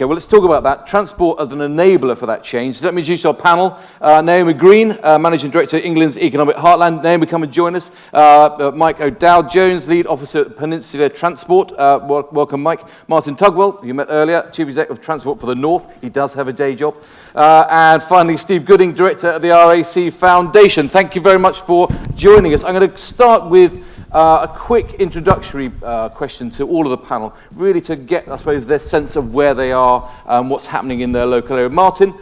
Okay, well, let's talk about that. Transport as an enabler for that change. So let me introduce our panel. Naomi Green, Managing Director of England's Economic Heartland. Naomi, come and join us. Mike O'Dowd-Jones, Lead Officer at Peninsula Transport. Welcome, Mike. Martin Tugwell, who you met earlier, Chief Executive of Transport for the North. He does have a day job. And finally, Steve Gooding, Director at the RAC Foundation. Thank you very much for joining us. I'm going to start with a quick introductory question to all of the panel, really to get, I suppose, their sense of where they are and what's happening in their local area. Martin,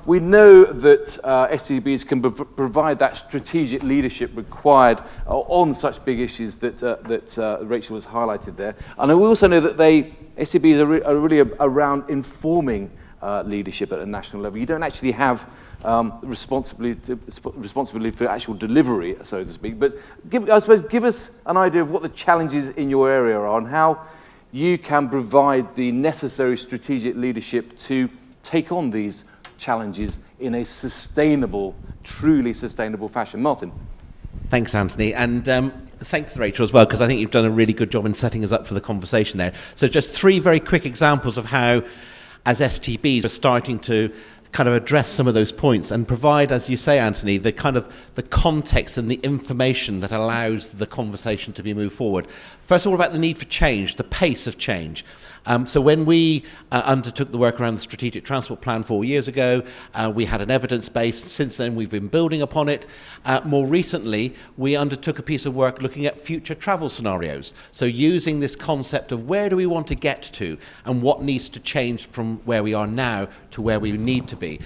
we know that STBs can provide that strategic leadership required on such big issues that Rachel has highlighted there. And we also know that STBs are really around informing leadership at a national level. You don't actually have responsibility for actual delivery, so to speak. But give us an idea of what the challenges in your area are and how you can provide the necessary strategic leadership to take on these challenges in a sustainable, truly sustainable fashion. Martin. Thanks, Anthony. And thanks, Rachel, as well, because I think you've done a really good job in setting us up for the conversation there. So just three very quick examples of how, as STBs, we're starting to kind of address some of those points and provide, as you say, Anthony, the kind of the context and the information that allows the conversation to be moved forward. First of all, about the need for change, the pace of change. So when we undertook the work around the Strategic Transport Plan 4 years ago, we had an evidence base. Since then, we've been building upon it. More recently, we undertook a piece of work looking at future travel scenarios. So using this concept of where do we want to get to and what needs to change from where we are now to where we need to be.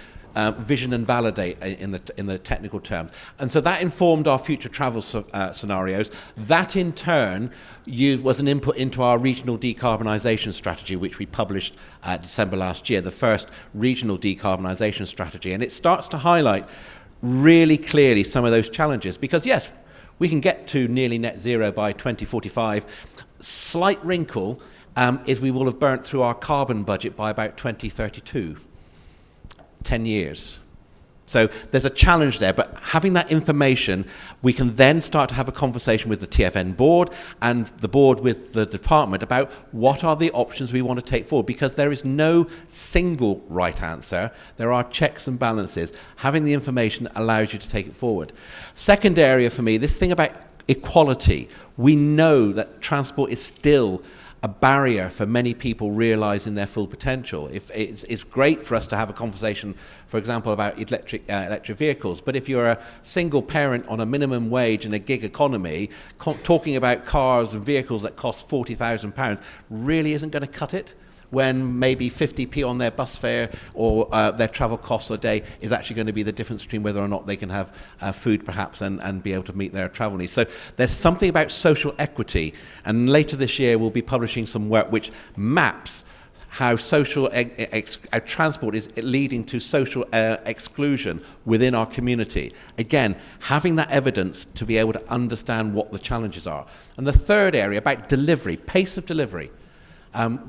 Vision and validate in the technical terms. And so that informed our future travel scenarios. That in turn was an input into our regional decarbonisation strategy, which we published December last year, the first regional decarbonisation strategy. And it starts to highlight really clearly some of those challenges because, yes, we can get to nearly net zero by 2045. Slight wrinkle is we will have burnt through our carbon budget by about 2032. 10 years. So there's a challenge there, but having that information, we can then start to have a conversation with the TfN board and the board with the department about what are the options we want to take forward, because there is no single right answer. There are checks and balances. Having the information allows you to take it forward. Second area for me, this thing about equality. We know that transport is still a barrier for many people realising their full potential. It's great for us to have a conversation, for example, about electric vehicles, but if you're a single parent on a minimum wage in a gig economy, talking about cars and vehicles that cost £40,000 really isn't going to cut it, when maybe 50p on their bus fare or their travel costs a day is actually going to be the difference between whether or not they can have food perhaps and be able to meet their travel needs. So there's something about social equity, and later this year we'll be publishing some work which maps how social transport is leading to social exclusion within our community. Again, having that evidence to be able to understand what the challenges are. And the third area about delivery, pace of delivery.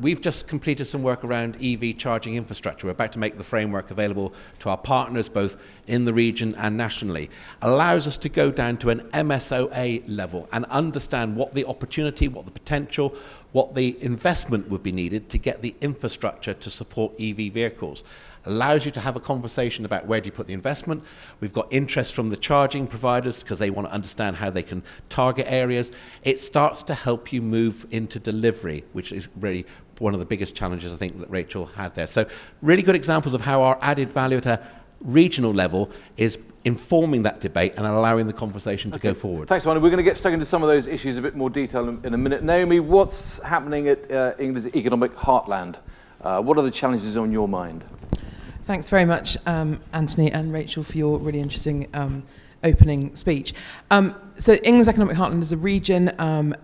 We've just completed some work around EV charging infrastructure. We're about to make the framework available to our partners, both in the region and nationally. Allows us to go down to an MSOA level and understand what the opportunity, what the potential, what the investment would be needed to get the infrastructure to support EV vehicles. Allows you to have a conversation about where do you put the investment. We've got interest from the charging providers because they want to understand how they can target areas. It starts to help you move into delivery, which is really one of the biggest challenges I think that Rachel had there. So really good examples of how our added value at a regional level is informing that debate and allowing the conversation to go forward. Thanks, Martin. We're going to get stuck into some of those issues a bit more detail in a minute. Naomi, what's happening at England's economic heartland? What are the challenges on your mind? Thanks very much, Anthony and Rachel, for your really interesting opening speech. So England's economic heartland as a region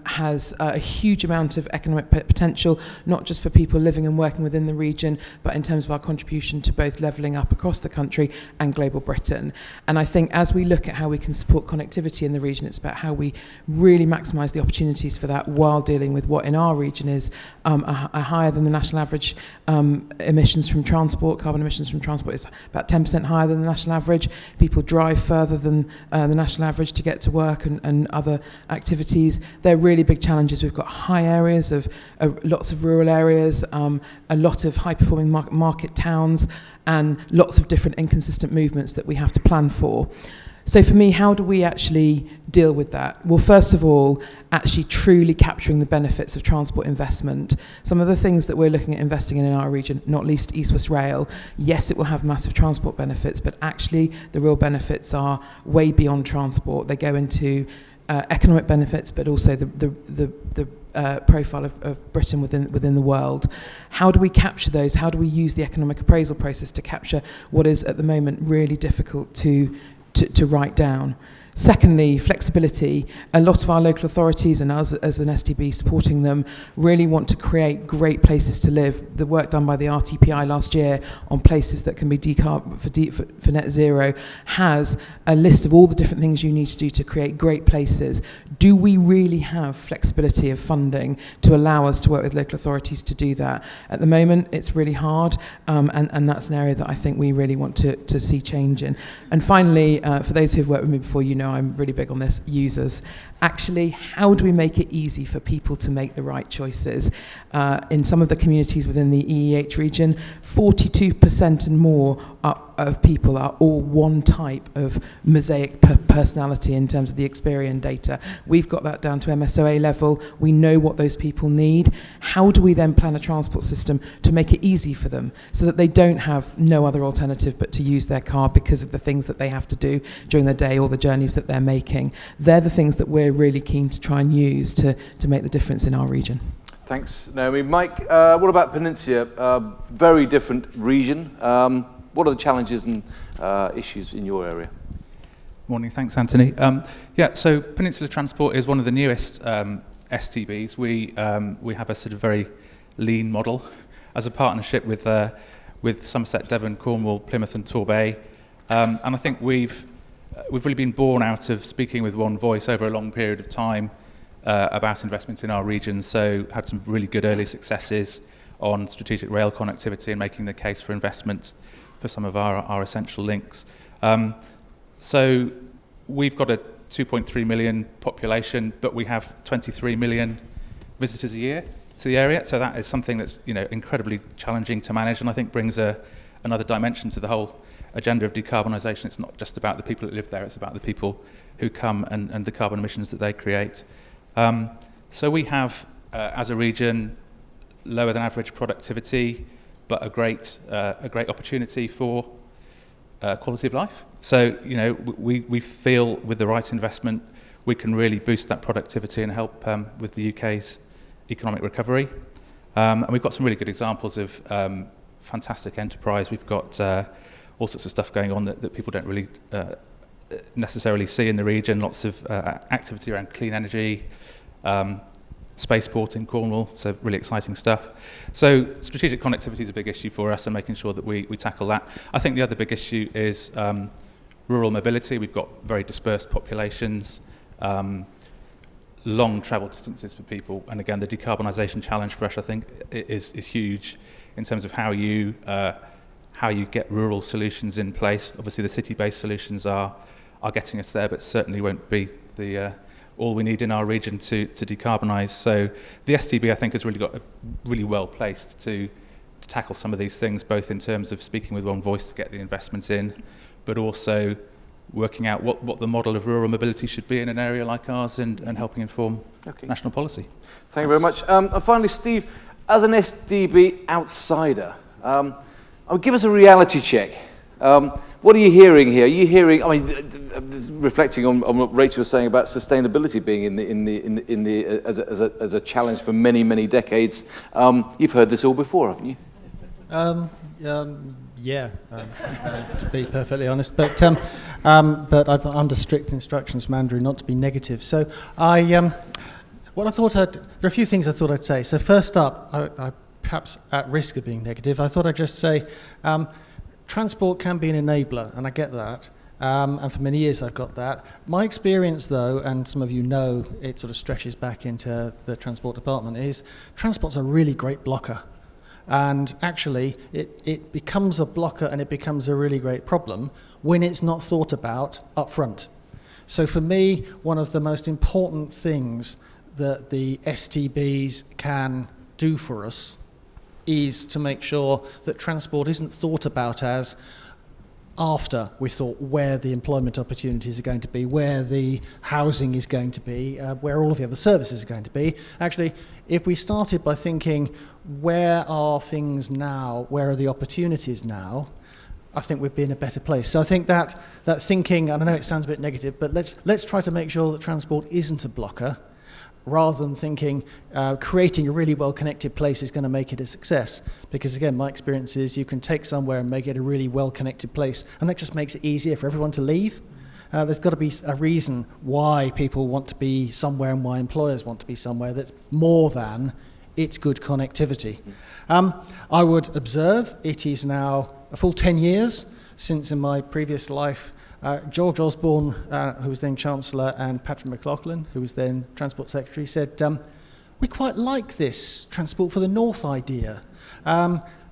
has a huge amount of economic potential, not just for people living and working within the region, but in terms of our contribution to both levelling up across the country and global Britain. And I think as we look at how we can support connectivity in the region, it's about how we really maximise the opportunities for that while dealing with what in our region is a higher than the national average emissions from transport. Carbon emissions from transport is about 10% higher than the national average. People drive further than the national average to get to work. work and other activities. They're really big challenges. We've got high areas of lots of rural areas, a lot of high-performing market towns, and lots of different inconsistent movements that we have to plan for. So for me, how do we actually deal with that? Well, first of all, actually truly capturing the benefits of transport investment. Some of the things that we're looking at investing in our region, not least East West Rail, yes, it will have massive transport benefits, but actually the real benefits are way beyond transport. They go into economic benefits, but also the profile of Britain within the world. How do we capture those? How do we use the economic appraisal process to capture what is at the moment really difficult to write down? Secondly, flexibility. A lot of our local authorities and us as an STB supporting them really want to create great places to live. The work done by the RTPI last year on places that can be for net zero has a list of all the different things you need to do to create great places. Do we really have flexibility of funding to allow us to work with local authorities to do that? At the moment, it's really hard, and that's an area that I think we really want to see change in. And finally, for those who've worked with me before, you know I'm really big on this, users. Actually, how do we make it easy for people to make the right choices? In some of the communities within the EEH region, 42% and more of people are all one type of mosaic personality in terms of the Experian data. We've got that down to MSOA level. We know what those people need. How do we then plan a transport system to make it easy for them so that they don't have no other alternative but to use their car because of the things that they have to do during the day or the journeys that they're making? They're the things that we're really keen to try and use to make the difference in our region. Thanks, Naomi. Mike, what about Peninsula? Very different region. What are the challenges and issues in your area? Morning, thanks, Anthony. So Peninsula Transport is one of the newest STBs. We have a sort of very lean model as a partnership with Somerset, Devon, Cornwall, Plymouth and Torbay. And I think we've really been born out of speaking with one voice over a long period of time about investment in our region. So had some really good early successes on strategic rail connectivity and making the case for investment for some of our essential links. So we've got a 2.3 million population, but we have 23 million visitors a year to the area. So that is something that's incredibly challenging to manage, and I think brings another dimension to the whole agenda of decarbonisation. It's not just about the people that live there; it's about the people who come and the carbon emissions that they create. So we have, as a region, lower than average productivity, but a great opportunity for quality of life. So we feel with the right investment we can really boost that productivity and help with the UK's economic recovery. And we've got some really good examples of fantastic enterprise. We've got all sorts of stuff going on that people don't really necessarily see in the region. Lots of activity around clean energy, spaceport in Cornwall, so really exciting stuff. So strategic connectivity is a big issue for us and making sure that we tackle that. I think the other big issue is rural mobility. We've got very dispersed populations, long travel distances for people, and again the decarbonisation challenge for us I think is huge in terms of how you get rural solutions in place. Obviously the city-based solutions are getting us there, but certainly won't be the all we need in our region to decarbonise. So the STB I think has really got really well placed to tackle some of these things, both in terms of speaking with one voice to get the investment in, but also working out what the model of rural mobility should be in an area like ours and helping inform national policy. Thank you very much. And finally, Steve, as an STB outsider, give us a reality check. What are you hearing here? Are you hearing? I mean, reflecting on what Rachel was saying about sustainability being as a challenge for many decades. You've heard this all before, haven't you? Yeah, to be perfectly honest, but I've under strict instructions from Andrew not to be negative. So there are a few things I thought I'd say. So first up, I perhaps at risk of being negative, I thought I'd just say transport can be an enabler, and I get that. And for many years I've got that. My experience though, and some of you know it sort of stretches back into the transport department, is transport's a really great blocker. And actually it becomes a blocker and it becomes a really great problem when it's not thought about up front. So for me, one of the most important things that the STBs can do for us is to make sure that transport isn't thought about as after we thought where the employment opportunities are going to be, where the housing is going to be, where all of the other services are going to be. Actually, if we started by thinking, where are things now, where are the opportunities now, I think we'd be in a better place. So I think that thinking, and I know it sounds a bit negative, but let's try to make sure that transport isn't a blocker, rather than thinking creating a really well-connected place is going to make it a success. Because again, my experience is you can take somewhere and make it a really well-connected place, and that just makes it easier for everyone to leave. There's got to be a reason why people want to be somewhere and why employers want to be somewhere that's more than it's good connectivity. I would observe it is now a full 10 years since in my previous life George Osborne, who was then Chancellor, and Patrick McLaughlin, who was then Transport Secretary, said, we quite like this Transport for the North idea.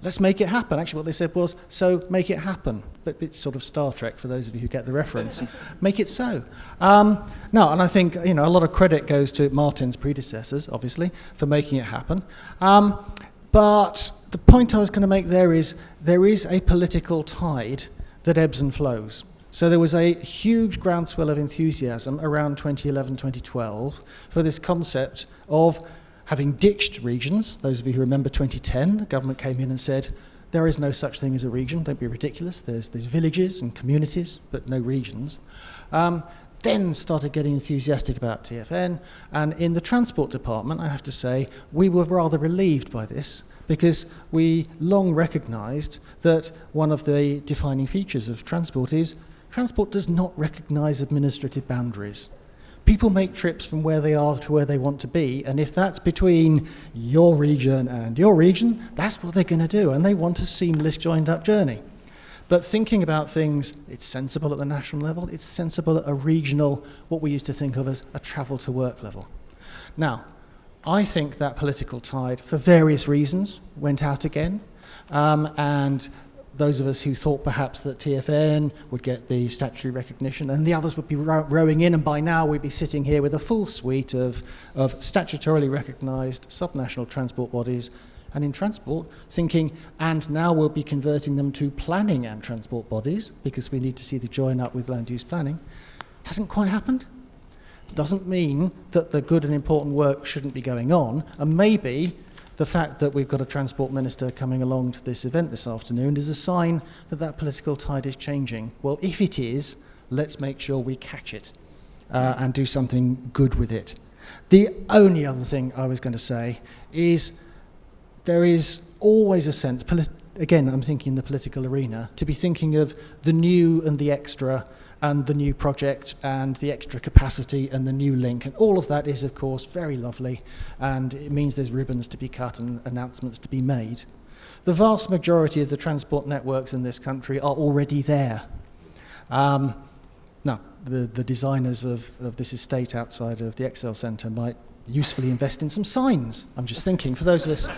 Let's make it happen. Actually, what they said was, so make it happen. It's sort of Star Trek for those of you who get the reference. Make it so. No, and I think a lot of credit goes to Martin's predecessors, obviously, for making it happen. But the point I was going to make there is a political tide that ebbs and flows. So there was a huge groundswell of enthusiasm around 2011, 2012 for this concept of having ditched regions. Those of you who remember 2010, the government came in and said, there is no such thing as a region, don't be ridiculous. There's villages and communities, but no regions. Then started getting enthusiastic about TfN. And in the transport department, I have to say, we were rather relieved by this, because we long recognised that one of the defining features of transport is transport does not recognise administrative boundaries. People make trips from where they are to where they want to be, and if that's between your region and your region, that's what they're going to do, and they want a seamless joined-up journey. But thinking about things, it's sensible at the national level, it's sensible at a regional, what we used to think of as a travel-to-work level. Now, I think that political tide, for various reasons, went out again, and those of us who thought perhaps that TfN would get the statutory recognition and the others would be rowing in, and by now we'd be sitting here with a full suite of statutorily recognised subnational transport bodies, and in transport thinking, and now we'll be converting them to planning and transport bodies because we need to see the join up with land use planning. Hasn't quite happened. Doesn't mean that the good and important work shouldn't be going on, and maybe the fact that we've got a transport minister coming along to this event this afternoon is a sign that that political tide is changing. Well, if it is, let's make sure we catch it and do something good with it. The only other thing I was going to say is there is always a sense, again, I'm thinking in the political arena, to be thinking of the new and the extra and the new project and the extra capacity and the new link. And all of that is, of course, very lovely, and it means there's ribbons to be cut and announcements to be made. The vast majority of the transport networks in this country are already there. Now, the designers of this estate outside of the Excel Centre might usefully invest in some signs. I'm just thinking, for those of us,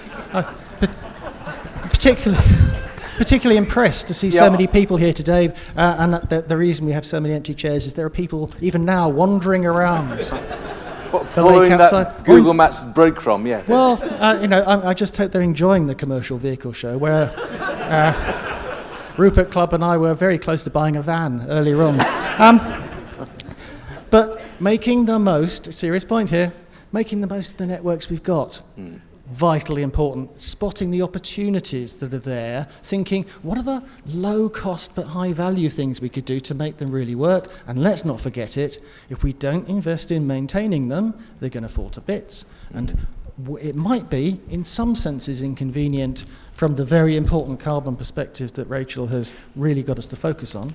particularly impressed to see so many people here today, and the reason we have so many empty chairs is there are people even now wandering around. Following that Google Maps breadcrumb, yeah. Well, I just hope they're enjoying the commercial vehicle show, where Rupert Clubb and I were very close to buying a van earlier on. But making the most, serious point here, making the most of the networks we've got. Vitally important. Spotting the opportunities that are there, thinking, what are the low-cost but high-value things we could do to make them really work? And let's not forget it, if we don't invest in maintaining them, they're going to fall to bits. And it might be, in some senses, inconvenient from the very important carbon perspective that Rachel has really got us to focus on.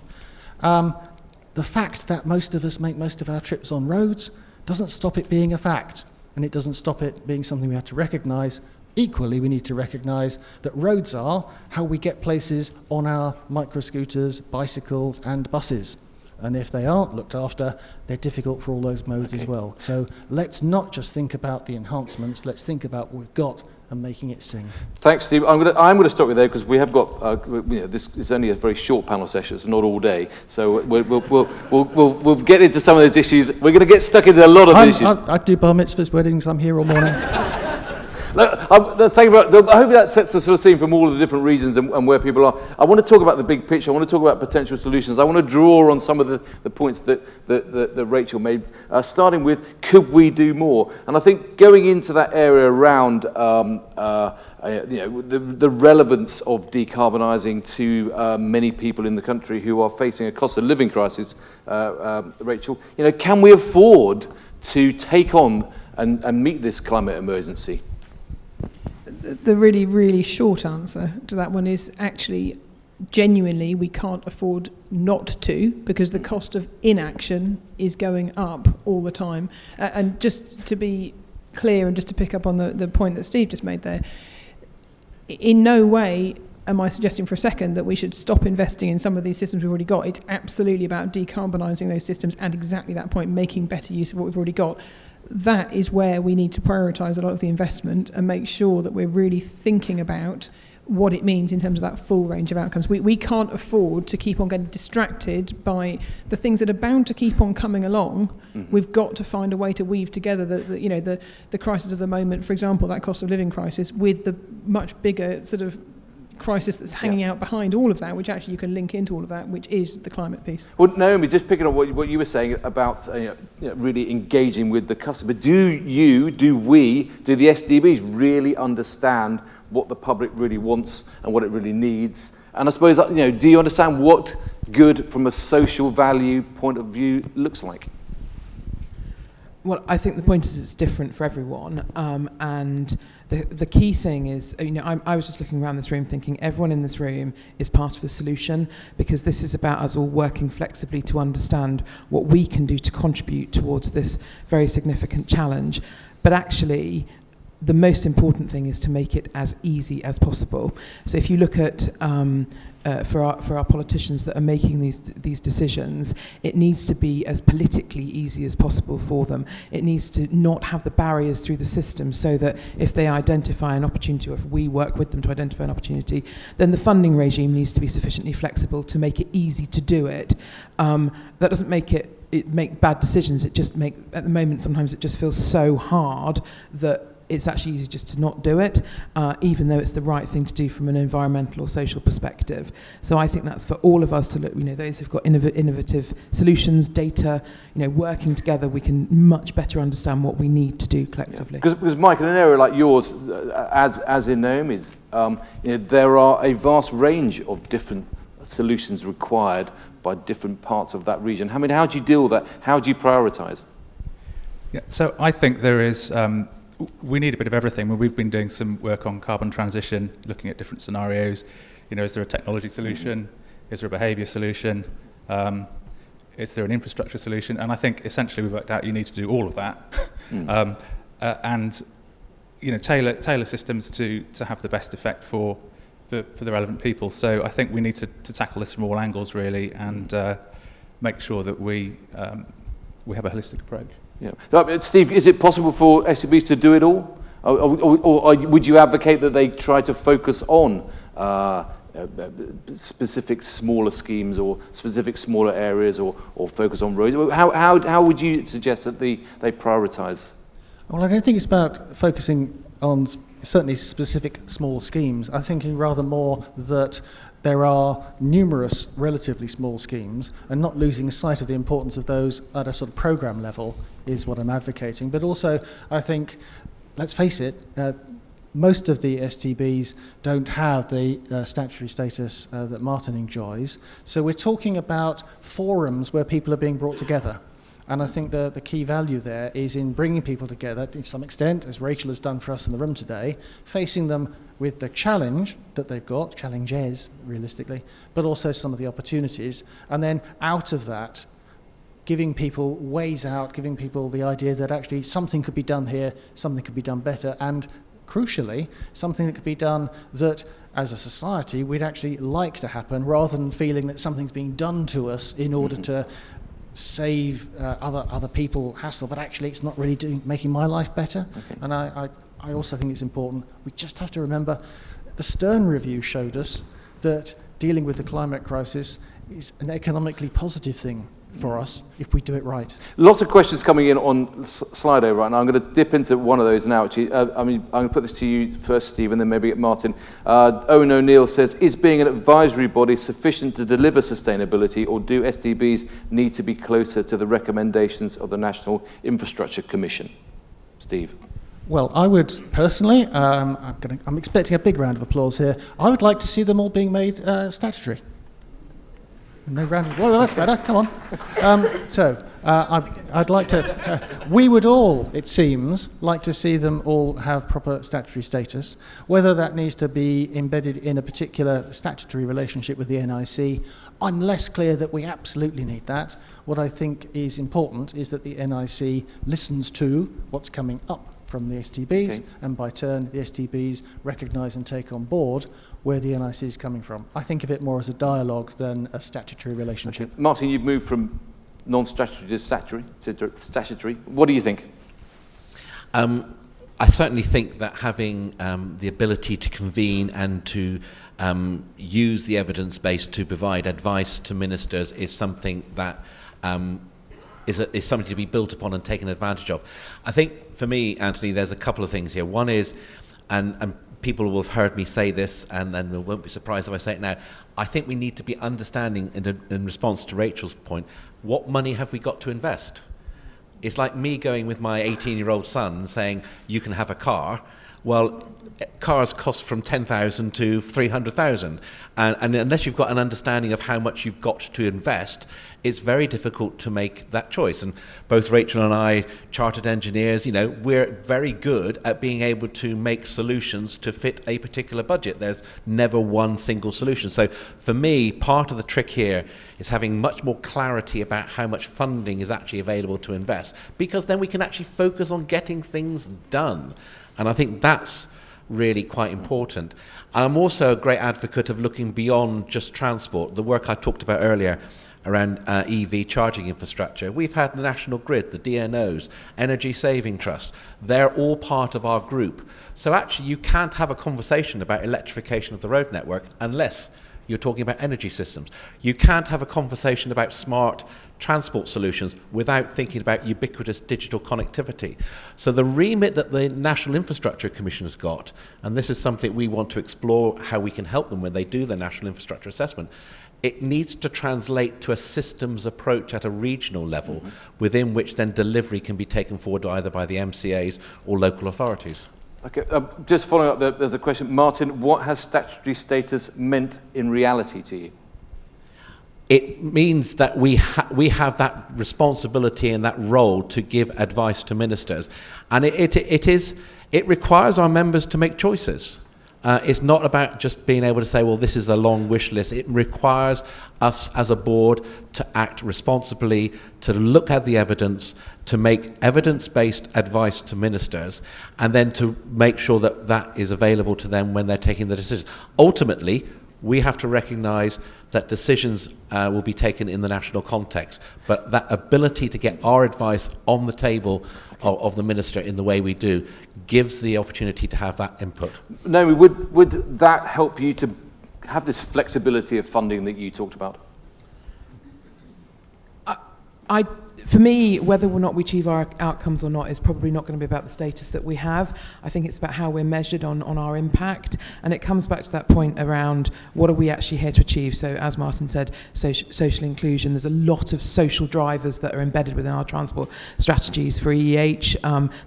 The fact that most of us make most of our trips on roads doesn't stop it being a fact. And it doesn't stop it being something we have to recognise. Equally, we need to recognise that roads are how we get places on our micro-scooters, bicycles and buses. And if they aren't looked after, they're difficult for all those modes as well. So let's not just think about the enhancements, let's think about what we've got and making it sing. Thanks, Steve. I'm going to stop you there because we have got this is only a very short panel session. It's not all day, so we'll get into some of those issues. We're going to get stuck into a lot of issues. I do bar mitzvahs, weddings. I'm here all morning. Thank you hopefully that sets the sort of scene from all of the different regions and where people are. I want to talk about the big picture. I want to talk about potential solutions. I want to draw on some of the points that Rachel made, starting with, could we do more? And I think going into that area around the relevance of decarbonising to many people in the country who are facing a cost of living crisis, Rachel, can we afford to take on and meet this climate emergency? The really, really short answer to that one is actually, genuinely, we can't afford not to, because the cost of inaction is going up all the time. And just to be clear, and just to pick up on the point that Steve just made there, in no way am I suggesting for a second that we should stop investing in some of these systems we've already got. It's absolutely about decarbonising those systems, and exactly that point, making better use of what we've already got. That is where we need to prioritise a lot of the investment and make sure that we're really thinking about what it means in terms of that full range of outcomes. We can't afford to keep on getting distracted by the things that are bound to keep on coming along. Mm-hmm. We've got to find a way to weave together the crisis of the moment, for example, that cost of living crisis, with the much bigger sort of crisis that's hanging out behind all of that, which actually you can link into all of that, which is the climate piece. Well, Naomi, just picking up what you were saying about really engaging with the customer, do the STBs really understand what the public really wants and what it really needs? And I suppose, do you understand what good from a social value point of view looks like? Well, I think the point is it's different for everyone, and the key thing is, I was just looking around this room thinking everyone in this room is part of the solution, because this is about us all working flexibly to understand what we can do to contribute towards this very significant challenge. But actually, the most important thing is to make it as easy as possible. So if you look at for our politicians that are making these decisions, it needs to be as politically easy as possible for them. It needs to not have the barriers through the system, so that if they identify an opportunity, or if we work with them to identify an opportunity, then the funding regime needs to be sufficiently flexible to make it easy to do it. That doesn't make make bad decisions. At the moment, sometimes it just feels so hard that it's actually easy just to not do it, even though it's the right thing to do from an environmental or social perspective. So I think that's for all of us to look, those who've got innovative solutions, data, working together, we can much better understand what we need to do collectively. Because Mike, in an area like yours, as in Naomi's, there are a vast range of different solutions required by different parts of that region. I mean, how do you deal with that? How do you prioritise? Yeah, so I think there is... we need a bit of everything. We've been doing some work on carbon transition, looking at different scenarios. Is there a technology solution? Is there a behaviour solution? Is there an infrastructure solution? And I think essentially we've worked out you need to do all of that, and tailor systems to have the best effect for the relevant people. So I think we need to tackle this from all angles really, and make sure that we have a holistic approach. Yeah. Steve, is it possible for STBs to do it all? Or would you advocate that they try to focus on specific smaller schemes or specific smaller areas, or focus on roads? How would you suggest that they prioritise? Well, I don't think it's about focusing on certainly specific small schemes. I'm thinking rather more that there are numerous relatively small schemes, and not losing sight of the importance of those at a sort of programme level is what I'm advocating. But also, I think, let's face it, most of the STBs don't have the statutory status that Martin enjoys. So we're talking about forums where people are being brought together. And I think the key value there is in bringing people together to some extent, as Rachel has done for us in the room today, facing them with the challenge that they've got, challenges realistically, but also some of the opportunities. And then out of that, giving people ways out, giving people the idea that actually something could be done here, something could be done better, and crucially, something that could be done that as a society we'd actually like to happen, rather than feeling that something's being done to us in order to save other people hassle, but actually it's not really making my life better. Okay. And I I also think it's important, we just have to remember the Stern Review showed us that dealing with the climate crisis is an economically positive thing for us if we do it right. Lots of questions coming in on Slido right now. I'm going to dip into one of those now, actually. I'm going to put this to you first, Steve, and then maybe get Martin. Owen O'Neill says, is being an advisory body sufficient to deliver sustainability, or do STBs need to be closer to the recommendations of the National Infrastructure Commission? Steve. Well, I would personally, I'm expecting a big round of applause here. I would like to see them all being made statutory. No round. Well, that's better. Come on. I'd like to. We would all, it seems, like to see them all have proper statutory status. Whether that needs to be embedded in a particular statutory relationship with the NIC, I'm less clear that we absolutely need that. What I think is important is that the NIC listens to what's coming up from the STBs, okay, and by turn, the STBs recognise and take on board where the NIC is coming from. I think of it more as a dialogue than a statutory relationship. Okay. Martin, you've moved from non-statutory to statutory. What do you think? I certainly think that having the ability to convene and to use the evidence base to provide advice to ministers is something that is something to be built upon and taken advantage of. I think for me, Anthony, there's a couple of things here. One is, and people will have heard me say this, and won't be surprised if I say it now, I think we need to be understanding, in response to Rachel's point, what money have we got to invest? It's like me going with my 18-year-old son saying, you can have a car. Well, cars cost from 10,000 to 300,000. And unless you've got an understanding of how much you've got to invest, it's very difficult to make that choice. And both Rachel and I, chartered engineers, we're very good at being able to make solutions to fit a particular budget. There's never one single solution. So for me, part of the trick here is having much more clarity about how much funding is actually available to invest, because then we can actually focus on getting things done. And I think that's really quite important. And I'm also a great advocate of looking beyond just transport. The work I talked about earlier around EV charging infrastructure. We've had the National Grid, the DNOs, Energy Saving Trust. They're all part of our group. So actually you can't have a conversation about electrification of the road network unless you're talking about energy systems. You can't have a conversation about smart transport solutions without thinking about ubiquitous digital connectivity. So the remit that the National Infrastructure Commission has got, and this is something we want to explore how we can help them when they do the National Infrastructure Assessment, it needs to translate to a systems approach at a regional level, within which then delivery can be taken forward either by the MCAs or local authorities. Okay, just following up, there's a question. Martin, what has statutory status meant in reality to you? It means that we have that responsibility and that role to give advice to ministers. And it requires our members to make choices. It's not about just being able to say, well, this is a long wish list. It requires us as a board to act responsibly, to look at the evidence, to make evidence-based advice to ministers, and then to make sure that that is available to them when they're taking the decisions. Ultimately, we have to recognise that decisions will be taken in the national context, but that ability to get our advice on the table of the minister in the way we do gives the opportunity to have that input. Naomi, would that help you to have this flexibility of funding that you talked about? For me, whether or not we achieve our outcomes or not is probably not going to be about the status that we have. I think it's about how we're measured on our impact. And it comes back to that point around what are we actually here to achieve. So as Martin said, social inclusion, there's a lot of social drivers that are embedded within our transport strategies for EEH.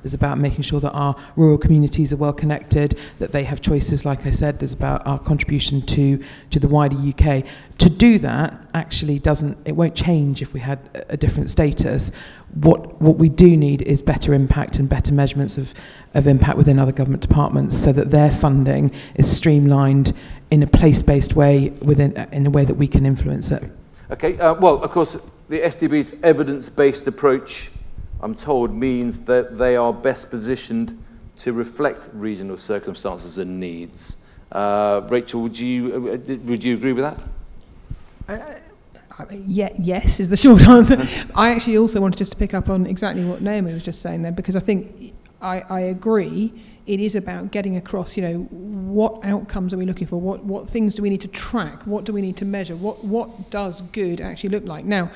There's about making sure that our rural communities are well connected, that they have choices, like I said. There's about our contribution to the wider UK. To do that actually it won't change if we had a different status. What we do need is better impact and better measurements of impact within other government departments, so that their funding is streamlined in a place-based way, in a way that we can influence it. Okay, well, of course, the STB's evidence-based approach, I'm told, means that they are best positioned to reflect regional circumstances and needs. Rachel, would you agree with that? Yes is the short answer. I actually also wanted just to pick up on exactly what Naomi was just saying there, because I think I agree. It is about getting across, what outcomes are we looking for? What things do we need to track? What do we need to measure? What does good actually look like? Now,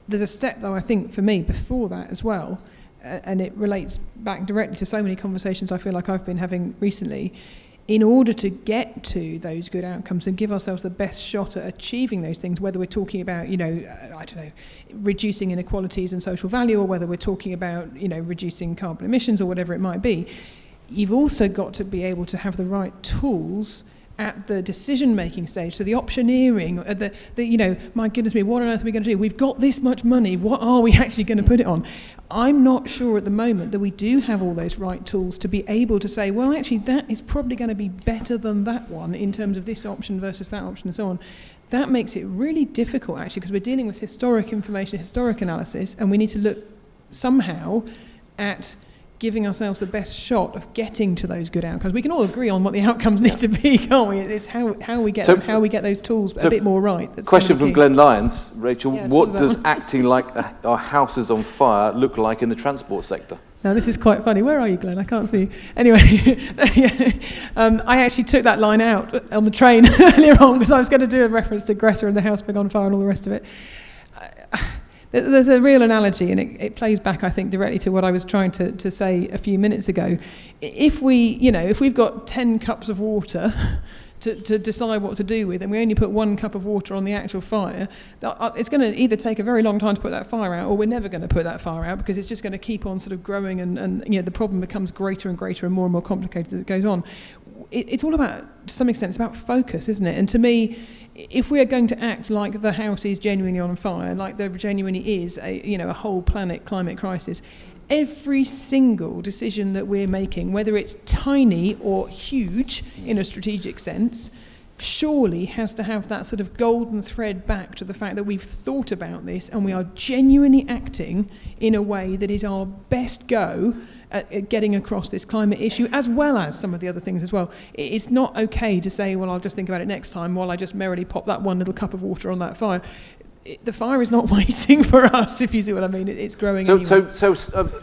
there's a step, though, I think, for me, before that as well, and it relates back directly to so many conversations I feel like I've been having recently. In order to get to those good outcomes and give ourselves the best shot at achieving those things, whether we're talking about, reducing inequalities and social value, or whether we're talking about, reducing carbon emissions or whatever it might be, you've also got to be able to have the right tools at the decision-making stage. So the optioneering, my goodness me, what on earth are we going to do? We've got this much money, what are we actually going to put it on? I'm not sure at the moment that we do have all those right tools to be able to say, well, actually, that is probably going to be better than that one in terms of this option versus that option and so on. That makes it really difficult, actually, because we're dealing with historic information, historic analysis, and we need to look somehow at giving ourselves the best shot of getting to those good outcomes. We can all agree on what the outcomes need to be, can't we? It's how we get them, how we get those tools a bit more right. That's question from key. Glenn Lyons. Rachel, Yeah, what does acting like our house is on fire look like in the transport sector? Now, this is quite funny. Where are you, Glenn? I can't see you. Anyway, I actually took that line out on the train earlier on because I was going to do a reference to Greta and the house being on fire and all the rest of it. There's a real analogy, and it plays back, I think, directly to what I was trying to say a few minutes ago. If we've got 10 cups of water to decide what to do with, and we only put 1 cup of water on the actual fire, it's going to either take a very long time to put that fire out, or we're never going to put that fire out because it's just going to keep on sort of growing, and the problem becomes greater and greater and more complicated as it goes on. It's all about, to some extent, it's about focus, isn't it? And to me, if we are going to act like the house is genuinely on fire, like there genuinely is a whole planet climate crisis, every single decision that we're making, whether it's tiny or huge in a strategic sense, surely has to have that sort of golden thread back to the fact that we've thought about this and we are genuinely acting in a way that is our best go at getting across this climate issue, as well as some of the other things as well. It's not okay to say, well, I'll just think about it next time while I just merrily pop that 1 little cup of water on that fire. The fire is not waiting for us, if you see what I mean. It's growing anyway. So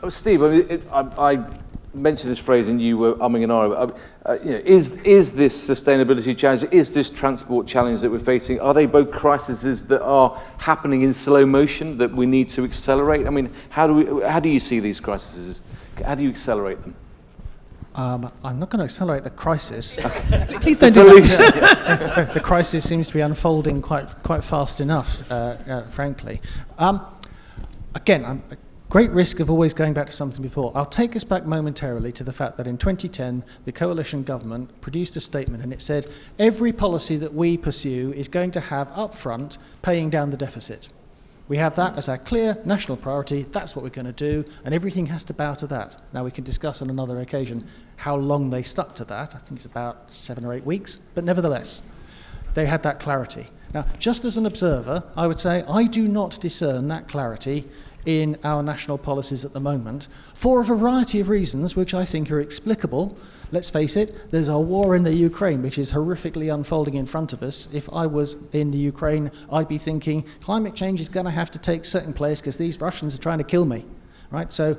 Steve, I mentioned this phrase and you were umming and ahhing. Is this sustainability challenge, is this transport challenge that we're facing, are they both crises that are happening in slow motion that we need to accelerate? I mean, how do you see these crises? How do you accelerate them? I'm not going to accelerate the crisis. Please don't do that. The crisis seems to be unfolding quite fast enough, frankly. Again, great risk of always going back to something before. I'll take us back momentarily to the fact that in 2010, the coalition government produced a statement and it said, every policy that we pursue is going to have upfront paying down the deficit. We have that as our clear national priority. That's what we're going to do, and everything has to bow to that. Now, we can discuss on another occasion how long they stuck to that. I think it's about 7 or 8 weeks, but nevertheless, they had that clarity. Now, just as an observer, I would say I do not discern that clarity in our national policies at the moment for a variety of reasons which I think are explicable. Let's face it, there's a war in the Ukraine which is horrifically unfolding in front of us. If I was in the Ukraine, I'd be thinking climate change is going to have to take certain place because these Russians are trying to kill me. Right, so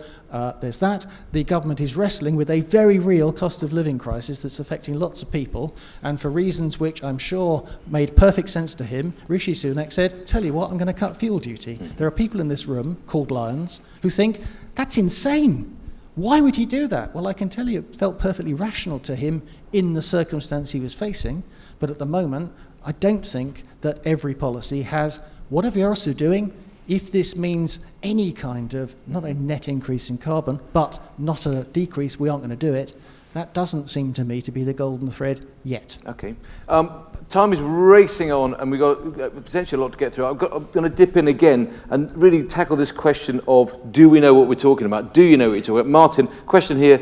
there's that. The government is wrestling with a very real cost of living crisis that's affecting lots of people, and for reasons which I'm sure made perfect sense to him, Rishi Sunak said, tell you what, I'm going to cut fuel duty. There are people in this room, called Lions, who think, that's insane. Why would he do that? Well, I can tell you it felt perfectly rational to him in the circumstance he was facing, but at the moment, I don't think that every policy has, whatever you're also doing, if this means any kind of, not a net increase in carbon, but not a decrease, we aren't going to do it. That doesn't seem to me to be the golden thread yet. Okay. Time is racing on, and we've got potentially a lot to get through. I'm going to dip in again and really tackle this question of, do we know what we're talking about? Do you know what you're talking about? Martin, question here.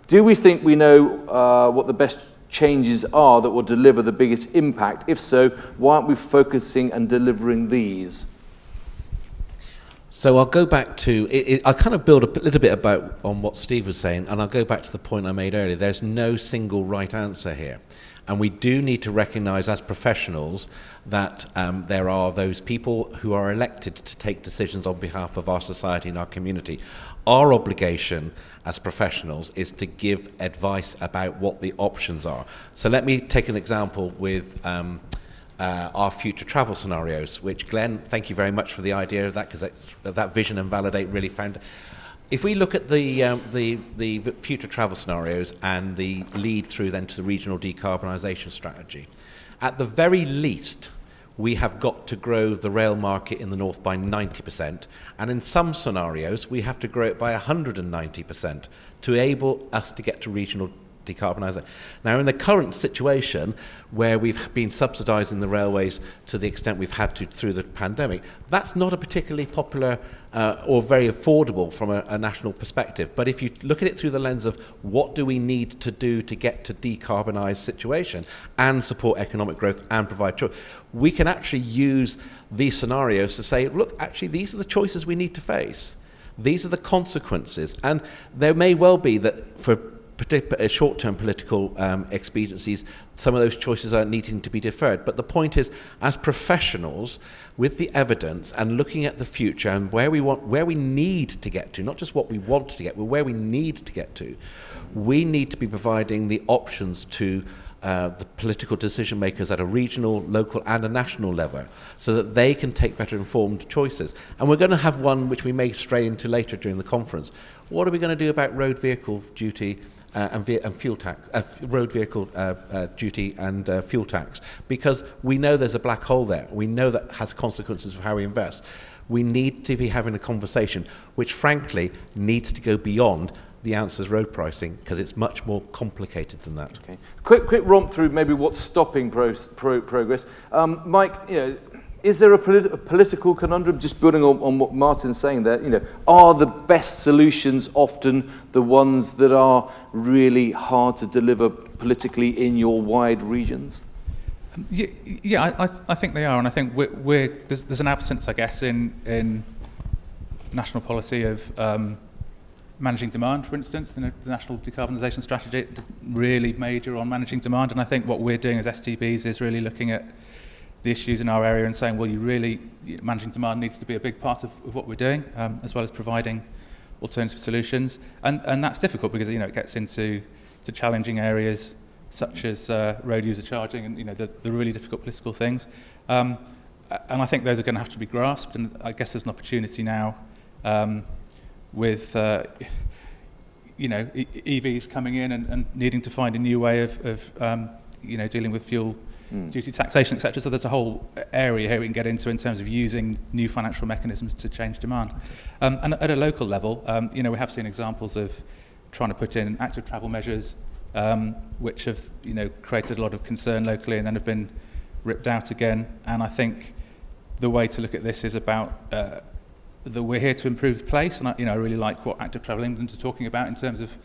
Do we think we know what the best changes are that will deliver the biggest impact? If so, why aren't we focusing and delivering these? So I'll go back to, I'll kind of build a little bit on what Steve was saying, and I'll go back to the point I made earlier. There's no single right answer here. And we do need to recognise as professionals that there are those people who are elected to take decisions on behalf of our society and our community. Our obligation as professionals is to give advice about what the options are. So let me take an example with our future travel scenarios, which Glenn, thank you very much for the idea of that, because that vision and validate really found. If we look at the future travel scenarios and the lead through then to the regional decarbonisation strategy, at the very least, we have got to grow the rail market in the north by 90%, and in some scenarios, we have to grow it by 190% to enable us to get to regional decarbonisation. Now, in the current situation where we've been subsidising the railways to the extent we've had to through the pandemic, that's not a particularly popular or very affordable from a national perspective. But if you look at it through the lens of what do we need to do to get to decarbonised situation and support economic growth and provide choice, we can actually use these scenarios to say, look, actually, these are the choices we need to face. These are the consequences. And there may well be that for short-term political expediencies, some of those choices are needing to be deferred. But the point is, as professionals, with the evidence and looking at the future and where we need to get to, not just what we want to get, but where we need to get to, we need to be providing the options to the political decision makers at a regional, local and a national level so that they can take better informed choices. And we're going to have one which we may stray into later during the conference. What are we going to do about road vehicle duty and fuel tax, road vehicle duty and fuel tax? Because we know there's a black hole there. We know that has consequences for how we invest. We need to be having a conversation which frankly needs to go beyond the answer's road pricing, because it's much more complicated than that. Okay. Quick romp through maybe what's stopping progress. Mike, is there a political conundrum, just building on what Martin's saying there, are the best solutions often the ones that are really hard to deliver politically in your wide regions? Yeah, I think they are, and I think there's an absence, I guess, in national policy of managing demand, for instance. The National Decarbonisation Strategy doesn't really major on managing demand, and I think what we're doing as STBs is really looking at the issues in our area and saying, well, managing demand needs to be a big part of what we're doing, as well as providing alternative solutions. And that's difficult because, it gets into challenging areas such as road user charging and, the really difficult political things. And I think those are going to have to be grasped, and I guess there's an opportunity now with EVs coming in and needing to find a new way of dealing with fuel duty taxation, etc. So there's a whole area here we can get into in terms of using new financial mechanisms to change demand. And at a local level, we have seen examples of trying to put in active travel measures, which have created a lot of concern locally and then have been ripped out again. And I think the way to look at this is about that we're here to improve the place, and I really like what Active Travel England are talking about in terms of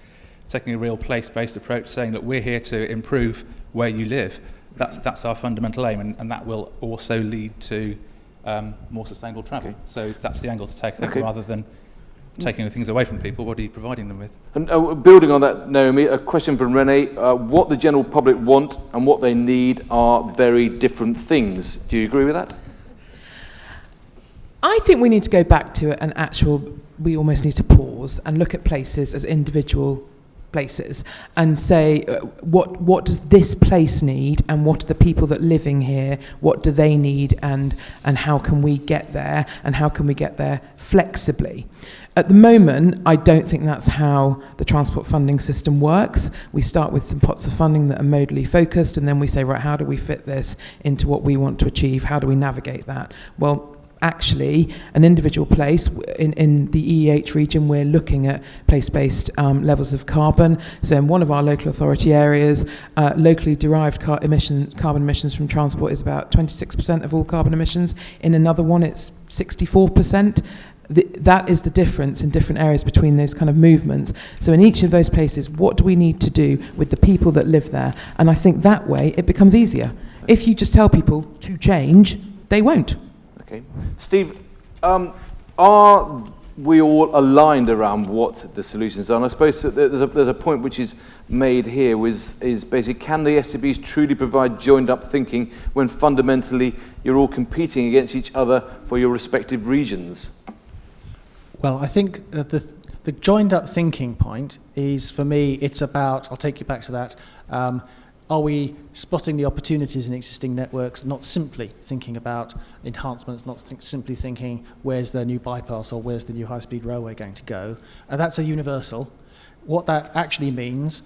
taking a real place-based approach, saying that we're here to improve where you live. That's our fundamental aim, and that will also lead to more sustainable travel. Okay. So that's the angle to take, I think, rather than taking the things away from people. What are you providing them with? And building on that, Naomi, a question from Renee. What the general public want and what they need are very different things. Do you agree with that? I think we need to go back to we almost need to pause and look at places as individual places and say, what does this place need, and what are the people that living here, what do they need, and how can we get there, and how can we get there flexibly? At the moment, I don't think that's how the transport funding system works. We start with some pots of funding that are modally focused, and then we say, right, how do we fit this into what we want to achieve? How do we navigate that? Well, actually, an individual place in the EEH region, we're looking at place-based levels of carbon. So in one of our local authority areas, locally derived carbon emissions from transport is about 26% of all carbon emissions. In another one, it's 64%. That is the difference in different areas between those kind of movements. So in each of those places, what do we need to do with the people that live there? And I think that way it becomes easier. If you just tell people to change, they won't. Okay. Steve, are we all aligned around what the solutions are? And I suppose there's a point which is made here is basically, can the STBs truly provide joined up thinking when fundamentally you're all competing against each other for your respective regions? Well, I think the the joined-up thinking point is, for me, it's about, I'll take you back to that, are we spotting the opportunities in existing networks, not simply thinking about enhancements, not simply thinking where's the new bypass or where's the new high-speed railway going to go? And that's a universal. What that actually means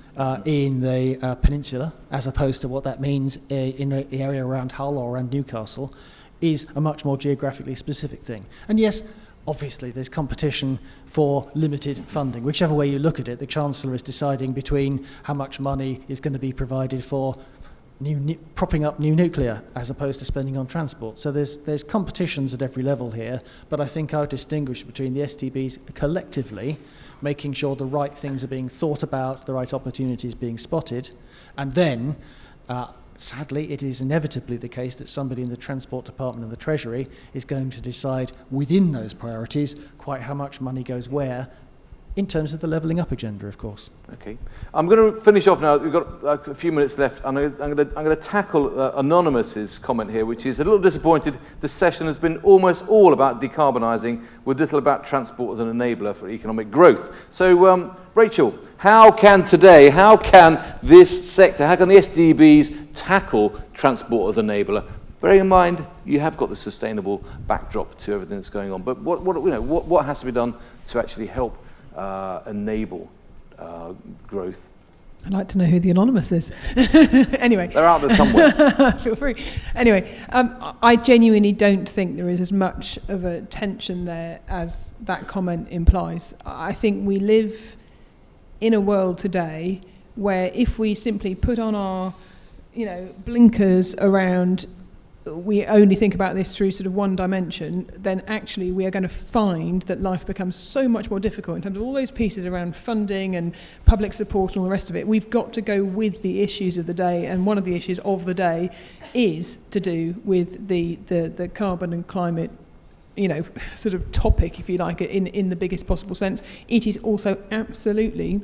in the Peninsula, as opposed to what that means in the area around Hull or around Newcastle, is a much more geographically specific thing. And yes, obviously, there's competition for limited funding. Whichever way you look at it, the Chancellor is deciding between how much money is going to be provided for propping up new nuclear as opposed to spending on transport. So there's competitions at every level here, but I think I would distinguish between the STBs collectively, making sure the right things are being thought about, the right opportunities being spotted, and then sadly, it is inevitably the case that somebody in the Transport Department and the Treasury is going to decide within those priorities quite how much money goes where, in terms of the levelling up agenda, of course. Okay. I'm going to finish off now. We've got a few minutes left. I'm going to tackle Anonymous's comment here, which is a little disappointed. The session has been almost all about decarbonising, with little about transport as an enabler for economic growth. So, Rachel, how can this sector, how can the STBs tackle transport as an enabler? Bearing in mind, you have got the sustainable backdrop to everything that's going on. But what has to be done to actually help enable growth? I'd like to know who the Anonymous is. Anyway. They're out there somewhere. Feel free. Anyway, I genuinely don't think there is as much of a tension there as that comment implies. I think we live in a world today where if we simply put on our, blinkers around, we only think about this through sort of one dimension, then actually we are going to find that life becomes so much more difficult in terms of all those pieces around funding and public support and all the rest of it. We've got to go with the issues of the day, and one of the issues of the day is to do with the carbon and climate sort of topic, if you like, in the biggest possible sense. It is also absolutely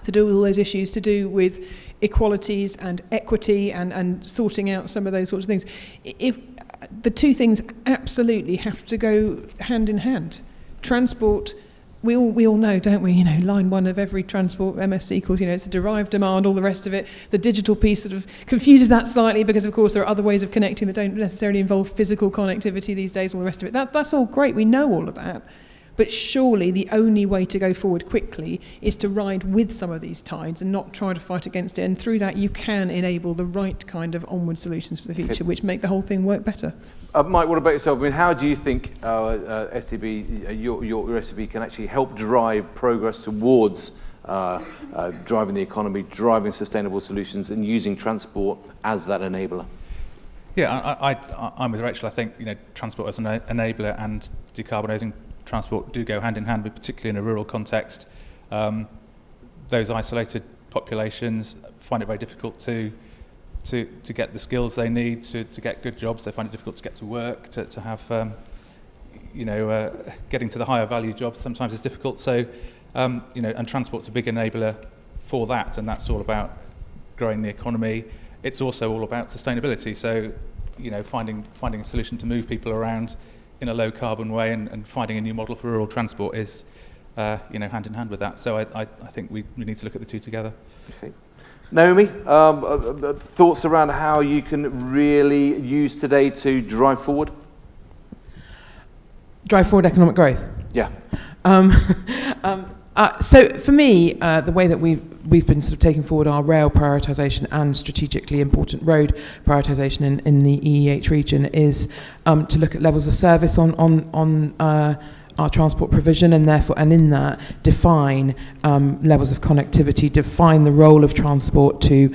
to do with all those issues to do with equalities and equity and sorting out some of those sorts of things. If the two things absolutely have to go hand in hand. Transport, we all know, don't we? Line one of every transport MS equals, it's a derived demand, all the rest of it. The digital piece sort of confuses that slightly because, of course, there are other ways of connecting that don't necessarily involve physical connectivity these days, all the rest of it. That's all great. We know all of that. But surely the only way to go forward quickly is to ride with some of these tides and not try to fight against it. And through that, you can enable the right kind of onward solutions for the future, which make the whole thing work better. Mike, what about yourself? I mean, how do you think STB, your STB can actually help drive progress towards driving the economy, driving sustainable solutions, and using transport as that enabler? Yeah, I'm with Rachel. I think transport as an enabler and decarbonising transport do go hand in hand, but particularly in a rural context. Those isolated populations find it very difficult to get the skills they need to get good jobs. They find it difficult to get to work, to have, getting to the higher value jobs sometimes is difficult. So, and transport's a big enabler for that, and that's all about growing the economy. It's also all about sustainability. So, finding a solution to move people around in a low carbon way and finding a new model for rural transport is, hand in hand with that. So I think we need to look at the two together. Okay. Naomi, thoughts around how you can really use today to drive forward? Drive forward economic growth? Yeah. So for me, the way that we've been sort of taking forward our rail prioritisation and strategically important road prioritisation in the EEH region is to look at levels of service on our transport provision, and therefore, and in that, define levels of connectivity, define the role of transport to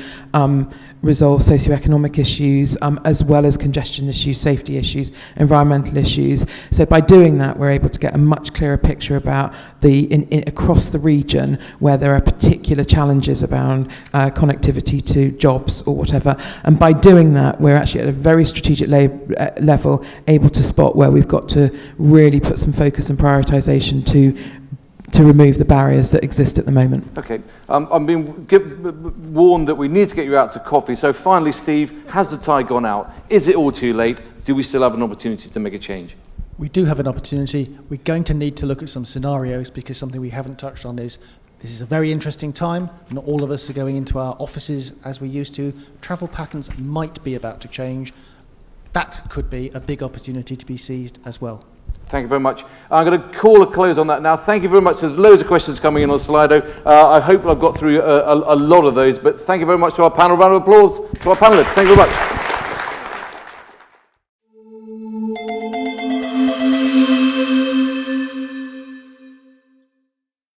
resolve socioeconomic issues, as well as congestion issues, safety issues, environmental issues. So by doing that, we're able to get a much clearer picture about across the region where there are particular challenges around connectivity to jobs or whatever. And by doing that, we're actually at a very strategic level able to spot where we've got to really put some focus and prioritisation to remove the barriers that exist at the moment. Okay, I'm being warned that we need to get you out to coffee. So finally, Steve, has the tide gone out? Is it all too late? Do we still have an opportunity to make a change? we do have an opportunity. We're going to need to look at some scenarios, because something we haven't touched on is this is a very interesting time. Not all of us are going into our offices as we used to. Travel patterns might be about to change. That could be a big opportunity to be seized as well. Thank you very much. I'm going to call a close on that now. Thank you very much. There's loads of questions coming in on Slido. I hope I've got through a lot of those, but thank you very much to our panel. Round of applause to our panellists. Thank you very much.